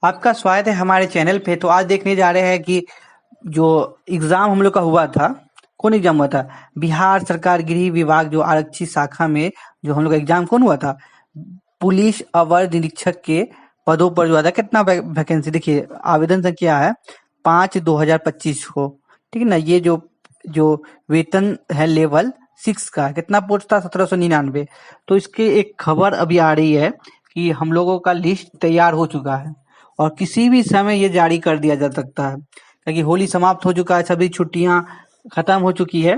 आपका स्वागत है हमारे चैनल पे। तो आज देखने जा रहे हैं कि जो एग्जाम हम लोग का हुआ था, कौन एग्जाम हुआ था? बिहार सरकार गृह विभाग जो आरक्षी शाखा में जो हम लोग का एग्जाम कौन हुआ था? पुलिस अवर निरीक्षक के पदों पर जो हुआ था। कितना वैकेंसी देखिए, आवेदन संख्या है 5/2025 को। ठीक है ना। ये जो जो वेतन है लेवल 6 का कितना पोस्ट था? 1799। तो इसके एक खबर अभी आ रही है कि हम लोगों का लिस्ट तैयार हो चुका है और किसी भी समय ये जारी कर दिया जा सकता है, क्योंकि होली समाप्त हो चुका है, सभी छुट्टियां खत्म हो चुकी है।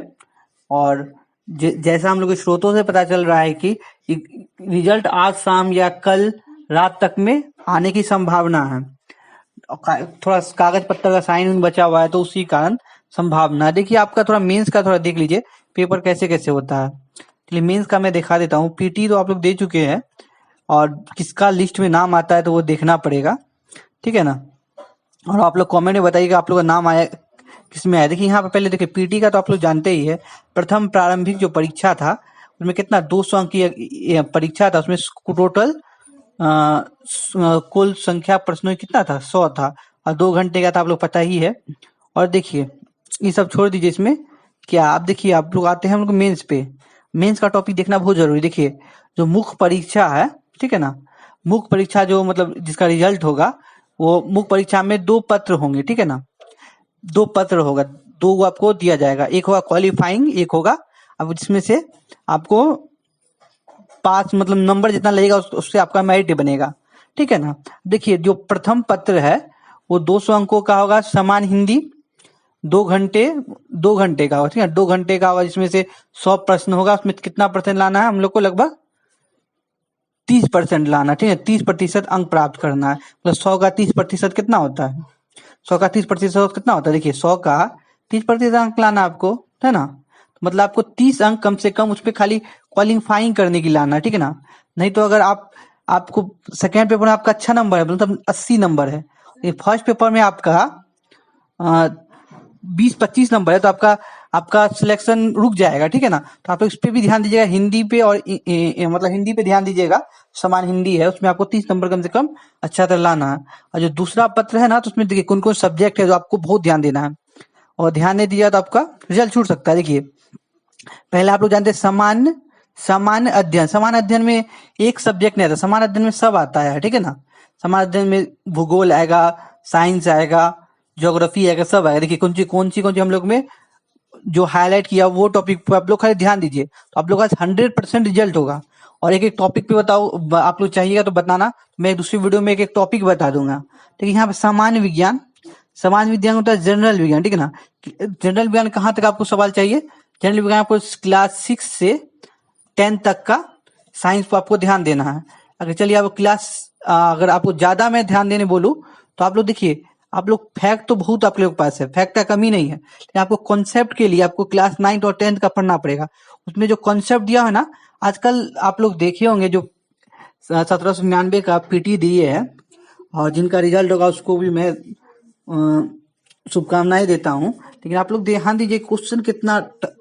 और जैसा हम लोग के स्रोतों से पता चल रहा है कि रिजल्ट आज शाम या कल रात तक में आने की संभावना है। थोड़ा कागज पत्तर का साइन बचा हुआ है, तो उसी कारण संभावना। देखिए आपका थोड़ा मेंस का थोड़ा देख लीजिए पेपर कैसे कैसे होता है। चलिए मेंस का मैं दिखा देता हूँ। पीटी तो आप लोग दे चुके हैं और किसका लिस्ट में नाम आता है तो वो देखना पड़ेगा, ठीक है ना। और आप लोग कमेंट में बताइएगा आप लोग का नाम आया किस में आया। देखिए यहाँ पे पहले देखिए पीटी का तो आप लोग जानते ही है। प्रथम प्रारंभिक जो परीक्षा था उसमें कितना 200 अंक की परीक्षा था। उसमें टोटल कुल संख्या प्रश्नों कितना था? 100 था और 2 घंटे का था, आप लोग पता ही है। और देखिए ये सब छोड़ दीजिए, इसमें क्या आप देखिए आप लोग आते हैं हम लोग मेंस पे। मेंस का टॉपिक देखना बहुत जरूरी। देखिए जो मुख्य परीक्षा है, ठीक है ना, मुख्य परीक्षा जो मतलब जिसका रिजल्ट होगा वो मुख्य परीक्षा में 2 पत्र होंगे, ठीक है ना। 2 पत्र होगा, 2 आपको दिया जाएगा। एक होगा क्वालिफाइंग, एक होगा अब जिसमें से आपको पास मतलब नंबर जितना लगेगा उससे आपका मेरिट बनेगा, ठीक है ना। देखिए जो प्रथम पत्र है वो 200 अंकों का होगा। समान हिंदी 2 घंटे का होगा, ठीक है। 2 घंटे का होगा जिसमें से 100 प्रश्न होगा। उसमें कितना परसेंट लाना है हम लोग को? लगभग 30% लाना, ठीक है। 30% अंक प्राप्त करना है। मतलब 100 का 30% कितना होता है? 100 का 30% कितना होता है? देखिए 100 का 30% अंक लाना आपको, है ना। तो मतलब आपको 30 अंक कम से कम उस पर खाली क्वालिफाइंग करने की लाना है, ठीक है ना। नहीं तो अगर आपको सेकेंड पेपर में आपका अच्छा नंबर है, मतलब 80 नंबर है, फर्स्ट पेपर में आपका 20-25 नंबर है, तो आपका आपका सिलेक्शन रुक जाएगा, ठीक है ना। तो आप लोग इस पे भी ध्यान दीजिएगा, हिंदी पे और मतलब हिंदी पे ध्यान दीजिएगा। समान हिंदी है उसमें आपको 30 नंबर कम से कम अच्छा तरह लाना है। और जो दूसरा पत्र है ना, तो उसमें देखिए कौन कौन सब्जेक्ट है जो आपको बहुत ध्यान देना है, और ध्यान नहीं दिया तो आपका रिजल्ट छूट सकता है। देखिए पहले आप लोग जानते हैं सामान्य अध्ययन। सामान्य अध्ययन में एक सब्जेक्ट नहीं आता, सामान्य अध्ययन में सब आता है, ठीक है ना। सामान्य अध्ययन में भूगोल आएगा, साइंस आएगा, ज्योग्राफी आएगा, सब आएगा। देखिए कौन सी हम लोग में जो हाईलाइट किया वो टॉपिक पे आप लोग खाली ध्यान दीजिए, तो आप लोग का 100% रिजल्ट होगा। और एक एक टॉपिक पे बताओ, आप लोग चाहिएगा तो बताना, मैं दूसरी वीडियो में एक एक टॉपिक बता दूंगा। देखिए यहाँ पे सामान्य विज्ञान होता है जनरल विज्ञान, ठीक है ना। जनरल विज्ञान कहाँ तक आपको सवाल चाहिए? जनरल विज्ञान आपको क्लास 6 से 10 तक का साइंस पर आपको ध्यान देना है। अगर चलिए आप अगर आपको ज्यादा मैं ध्यान देने बोलूं तो आप लोग देखिए, आप लोग फैक्ट तो बहुत आप लोगों के पास है, फैक्ट का कमी नहीं है, लेकिन आपको कॉन्सेप्ट के लिए आपको क्लास 9 और 10 का पढ़ना पड़ेगा। उसमें जो कॉन्सेप्ट दिया है ना, आजकल आप लोग देखे होंगे जो 1799 का पीटी दिए है, और जिनका रिजल्ट होगा उसको भी मैं शुभकामनाएं देता हूँ। लेकिन आप लोग ध्यान दीजिए क्वेश्चन कितना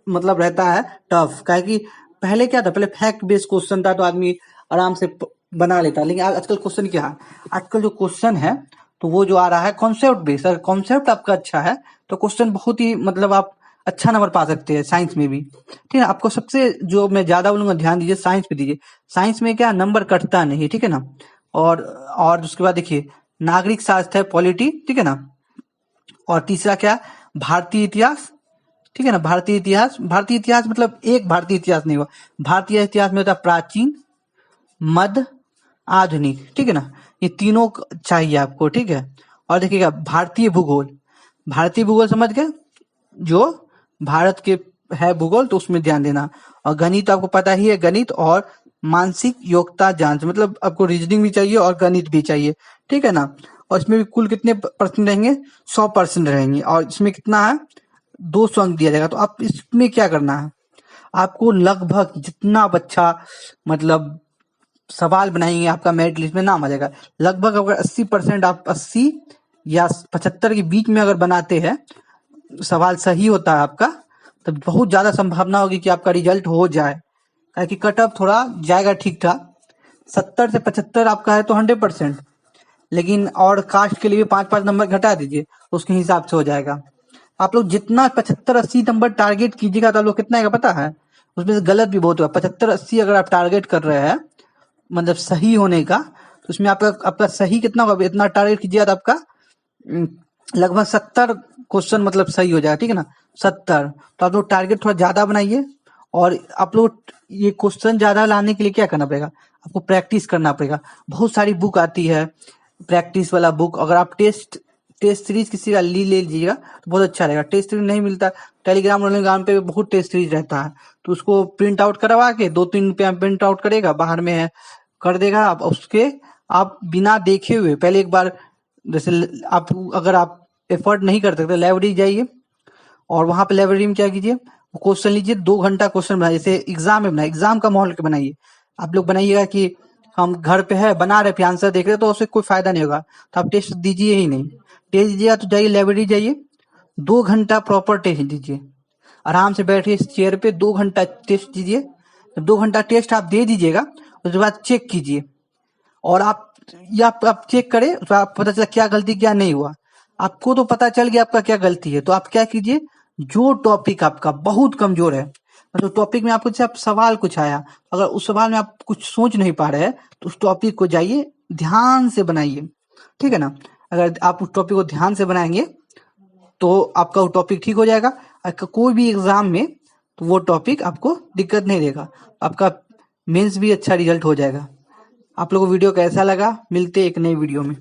मतलब रहता है टफ का, कि पहले क्या था, पहले फैक्ट बेस्ड क्वेश्चन था तो आदमी आराम से बना लेता, लेकिन आजकल क्वेश्चन क्या है, आजकल जो क्वेश्चन है तो वो जो आ रहा है कॉन्सेप्ट बेस्ड। अगर कॉन्सेप्ट आपका अच्छा है तो क्वेश्चन बहुत ही मतलब आप अच्छा नंबर पा सकते हैं साइंस में भी, ठीक है। आपको सबसे जो मैं ज्यादा बोलूंगा ध्यान दीजिए साइंस पे दीजिए। साइंस में क्या नंबर कटता नहीं, ठीक है ना। और उसके बाद देखिए नागरिक शास्त्र है, पॉलिटी, ठीक है ना। और तीसरा क्या? भारतीय इतिहास, ठीक है ना। भारतीय इतिहास मतलब एक भारतीय इतिहास नहीं हुआ, भारतीय इतिहास में होता है प्राचीन, मध्य, आधुनिक, ठीक है ना। ये तीनों चाहिए आपको, ठीक है। और देखिएगा भारतीय भूगोल समझ गए, जो भारत के है भूगोल तो उसमें ध्यान देना। और गणित आपको पता ही है, गणित और मानसिक योग्यता जांच, मतलब आपको रीजनिंग भी चाहिए और गणित भी चाहिए, ठीक है ना। और इसमें भी कुल कितने परसेंट रहेंगे? 100% रहेंगे। और इसमें कितना है? 200 अंक दिया जाएगा। तो आप इसमें क्या करना है, आपको लगभग जितना अच्छा मतलब सवाल बनाएंगे आपका मेरिट लिस्ट में नाम आ जाएगा। लगभग अगर 80% आप 80 या 75 के बीच में अगर बनाते हैं, सवाल सही होता है आपका, तो बहुत ज्यादा संभावना होगी कि आपका रिजल्ट हो जाए। कि कट ऑफ थोड़ा जाएगा ठीक ठाक, 70 से 75 आपका है तो 100%। लेकिन और कास्ट के लिए भी 5-5 नंबर घटा दीजिए, तो उसके हिसाब से हो जाएगा। आप लोग जितना 75-80 नंबर टारगेट कीजिएगा तो आप लोग कितना आएगा पता है? उसमें से गलत भी बहुत हुआ। 75-80 अगर आप टारगेट कर रहे हैं मतलब सही होने का, तो उसमें आपका सही कितना होगा? इतना टारगेट कीजिएगा तो आपका उम, लगभग 70 क्वेश्चन मतलब सही हो जाएगा, ठीक है ना? 70। तो आप लोग टारगेट थोड़ा ज्यादा बनाइए, और आप लोग ये क्वेश्चन ज्यादा लाने के लिए क्या करना पड़ेगा? आपको प्रैक्टिस करना पड़ेगा। बहुत सारी बुक आती है प्रैक्टिस वाला बुक। अगर आप टेस्ट टेस्ट सीरीज किसी का ले लीजिएगा तो बहुत अच्छा रहेगा। टेस्ट सीरीज नहीं मिलता, टेलीग्राम पे बहुत टेस्ट सीरीज रहता है, तो उसको प्रिंट आउट करवा के 2-3 रुपया में प्रिंट आउट करेगा, बाहर में है कर देगा आप उसके। आप बिना देखे हुए पहले एक बार, जैसे आप अगर आप एफर्ट नहीं कर सकते लाइब्रेरी जाइए, और वहां पे लाइब्रेरी में क्या कीजिए, क्वेश्चन लीजिए, 2 घंटा क्वेश्चन बनाइए। जैसे एग्जाम में बनाइए, एग्जाम का माहौल के बनाइए। आप लोग बनाइएगा कि हम घर पे है बना रहे फिर आंसर देख रहे, तो उससे कोई फायदा नहीं होगा, तो आप टेस्ट दीजिए ही नहीं। टेस्ट दीजिएगा तो जाइए लाइब्रेरी जाइए, 2 घंटा प्रॉपर टेस्ट दीजिए। आराम से बैठिए इस चेयर पे, 2 घंटा टेस्ट दीजिए। 2 घंटा टेस्ट आप दे दीजिएगा, उसके बाद चेक कीजिए, और आप चेक करें, तो आप पता चला क्या गलती क्या नहीं हुआ। आपको तो पता चल गया आपका क्या गलती है, तो आप क्या कीजिए, जो टॉपिक आपका बहुत कमजोर है, मतलब टॉपिक में आपको जैसे आप सवाल कुछ आया, अगर उस सवाल में आप कुछ सोच नहीं पा रहे हैं, तो उस टॉपिक को जाइए ध्यान से बनाइए, ठीक है ना? अगर आप उस टॉपिक को ध्यान से बनाएंगे तो आपका वो टॉपिक ठीक हो जाएगा। कोई भी एग्जाम में तो वो टॉपिक आपको दिक्कत नहीं देगा, आपका मेंस भी अच्छा रिजल्ट हो जाएगा। आप लोगों को वीडियो कैसा लगा? मिलते एक नई वीडियो में।